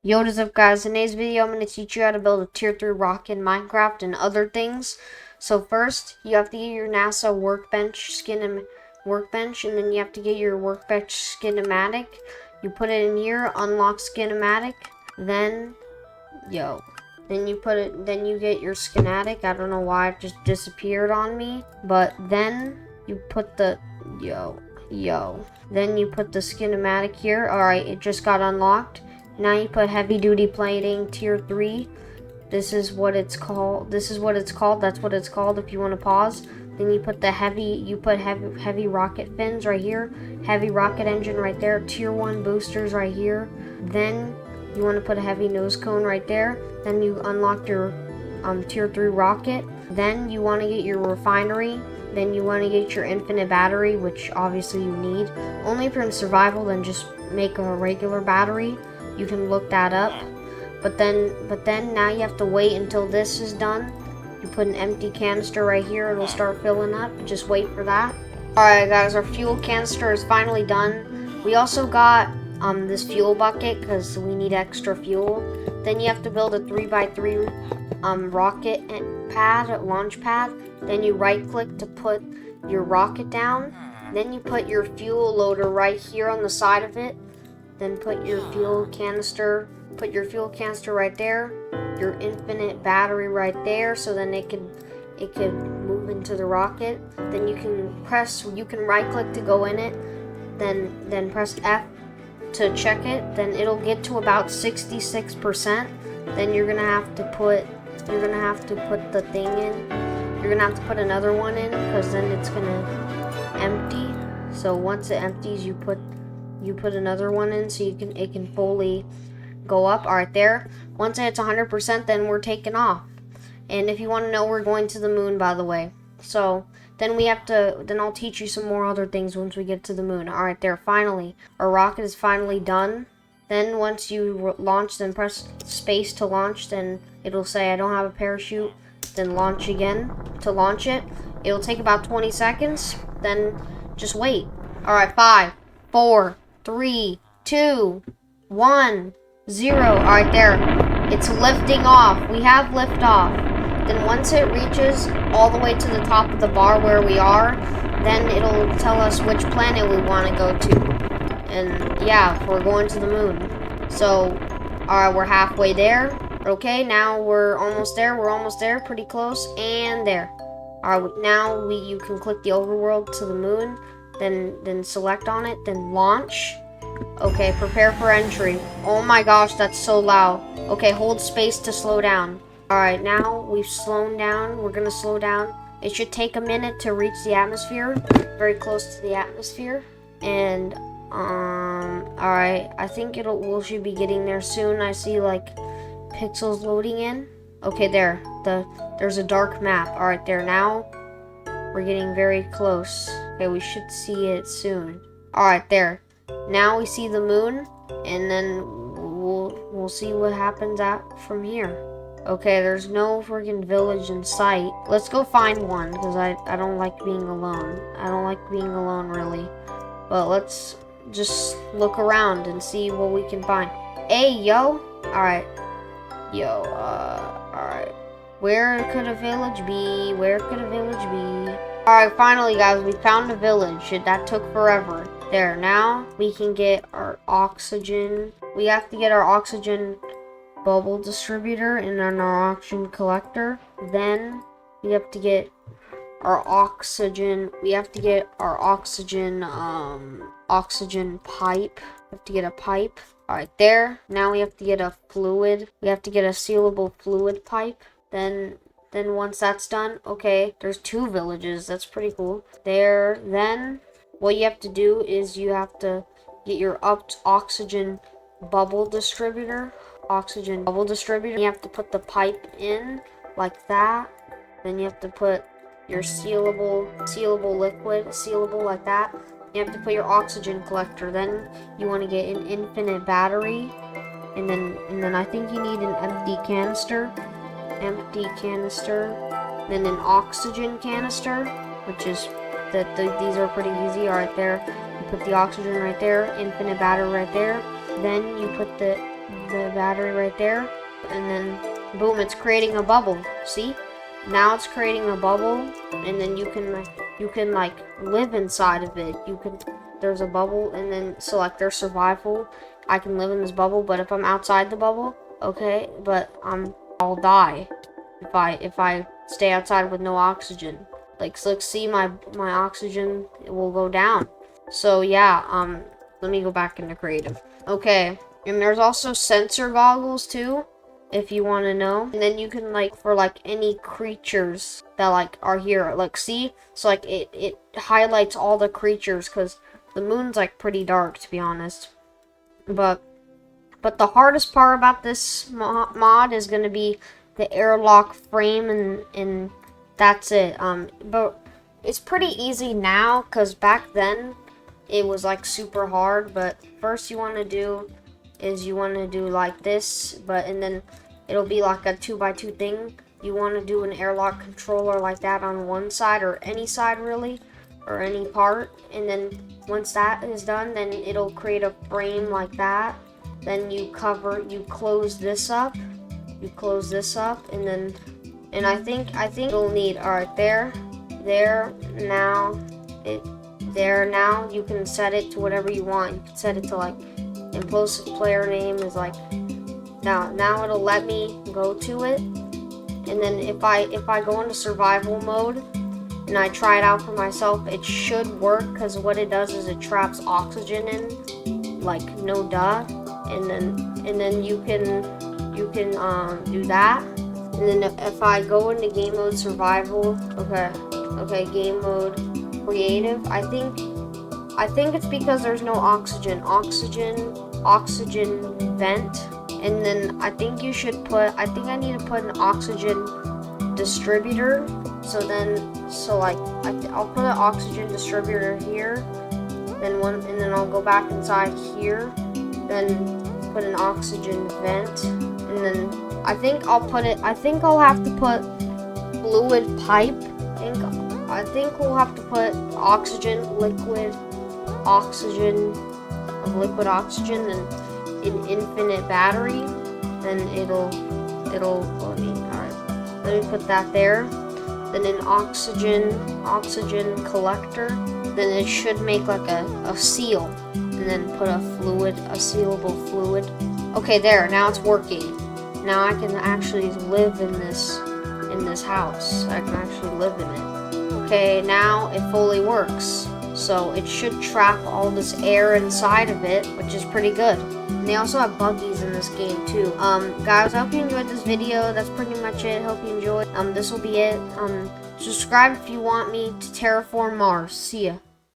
Yo, what is up, guys? In today's video, I'm going to teach you how to build a tier 3 rocket in Minecraft and other things. So first, you have to get your NASA workbench workbench, and then you have to get your workbench schematic. You put it in here, unlock schematic, then then you get your schematic. I don't know why it just disappeared on me, but then you put the then you put the schematic here. All right, it just got unlocked. Now you put heavy duty plating tier 3. This is what it's called. That's what it's called if you want to pause. Then you put heavy rocket fins right here. Heavy rocket engine right there. Tier 1 boosters right here. Then you want to put a heavy nose cone right there. Then you unlock your tier 3 rocket. Then you want to get your refinery. Then you want to get your infinite battery, which obviously you need. Only if you're in survival, then just make a regular battery. You can look that up. But then now you have to wait until this is done. You put an empty canister right here, it'll start filling up. Just wait for that. Alright guys, our fuel canister is finally done. We also got this fuel bucket because we need extra fuel. Then you have to build a 3x3 rocket pad, launch pad. Then you right click to put your rocket down. Then you put your fuel loader right here on the side of it. Then put your fuel canister right there, your infinite battery right there, so then it could move into the rocket. Then you can right click to go in it, then press F to check it. Then it'll get to about 66%. Then you're gonna have to put the thing in. You're gonna have to put another one in because then it's gonna empty. So once it empties, you put another one in so it can fully go up. Alright, there. Once it hits 100%, then we're taking off. And if you want to know, we're going to the moon, by the way. So then I'll teach you some more other things once we get to the moon. Alright, there. Finally, our rocket is finally done. Then once you launch, then press space to launch. Then it'll say I don't have a parachute. Then launch again to launch it. It'll take about 20 seconds. Then just wait. Alright, 5, 4, 3, 2, 1, 0. Alright, there. It's lifting off. We have lift off. Then once it reaches all the way to the top of the bar where we are, then it'll tell us which planet we want to go to. And yeah, we're going to the moon. So, alright, we're halfway there. Okay, now we're almost there. We're almost there. Pretty close. And there. Alright, now you can click the overworld to the moon. Then select on it, then launch. Okay, prepare for entry. Oh my gosh, that's so loud. Okay, hold space to slow down. Alright, now we've slowed down. We're gonna slow down. It should take a minute to reach the atmosphere. Very close to the atmosphere. And alright, I think we should be getting there soon. I see like pixels loading in. Okay, there's a dark map. Alright, there now. We're getting very close. Okay, we should see it soon. Alright, there. Now we see the moon, and then we'll see what happens from here. Okay, there's no freaking village in sight. Let's go find one, because I don't like being alone. I don't like being alone, really. But let's just look around and see what we can find. Hey, yo! Alright. Yo, alright. Where could a village be? Where could a village be? Alright, finally, guys, we found a village. That took forever. There, now we can get our oxygen. We have to get our oxygen bubble distributor and then our oxygen collector. Then we have to get our oxygen. We have to get our oxygen pipe. We have to get a pipe. Alright, there. Now we have to get a fluid. We have to get a sealable fluid pipe. Then once that's done, okay, there's 2 villages. That's pretty cool. There, then what you have to do is you have to get your oxygen bubble distributor. You have to put the pipe in like that. Then you have to put your sealable liquid like that. You have to put your oxygen collector. Then you want to get an infinite battery, and then I think you need an empty canister. Then an oxygen canister, which is these are pretty easy. Right there, you put the oxygen right there, infinite battery right there. Then you put the the battery right there, and then boom, it's creating a bubble. See? Now it's creating a bubble, and then you can like live inside of it. There's a bubble, and then select their survival. I can live in this bubble, but if I'm outside the bubble, okay, but I'll die if I stay outside with no oxygen. Like, so let's see, my oxygen, it will go down. So yeah, let me go back into creative. Okay, and there's also sensor goggles too, if you want to know. And then you can, like, for like any creatures that like are here, like, see, so like it highlights all the creatures, because the moon's like pretty dark, to be honest. But the hardest part about this mod is gonna be the airlock frame, and that's it. But it's pretty easy now, because back then it was like super hard. But first you want to do is you want to do like this, and then it'll be like a 2x2 thing. You want to do an airlock controller like that on one side, or any side really, or any part. And then once that is done, then it'll create a frame like that. Then you close this up, and then, and I think it'll need, alright, there, now, now you can set it to whatever you want. You can set it to like, Mplosiv player name is like, now it'll let me go to it. And then if I go into survival mode, and I try it out for myself, it should work, because what it does is it traps oxygen in, like, no duh. And then you can do that. And then if I go into game mode survival, okay, game mode creative, I think it's because there's no oxygen vent. And then I think I need to put an oxygen distributor. I'll put an oxygen distributor here, and then I'll go back inside here, then put an oxygen vent, and then I think I'll have to put fluid pipe. I think we'll have to put liquid oxygen, then an infinite battery, then it'll alright, let me put that there. Then an oxygen collector, then it should make like a seal, and then put a sealable fluid. Okay, there, now it's working. Now I can actually live in this house. I can actually live in it. Okay, now it fully works. So it should trap all this air inside of it, which is pretty good. And they also have buggies in this game too. Guys, I hope you enjoyed this video. That's pretty much it. Hope you enjoyed. This will be it. Subscribe if you want me to terraform Mars. See ya.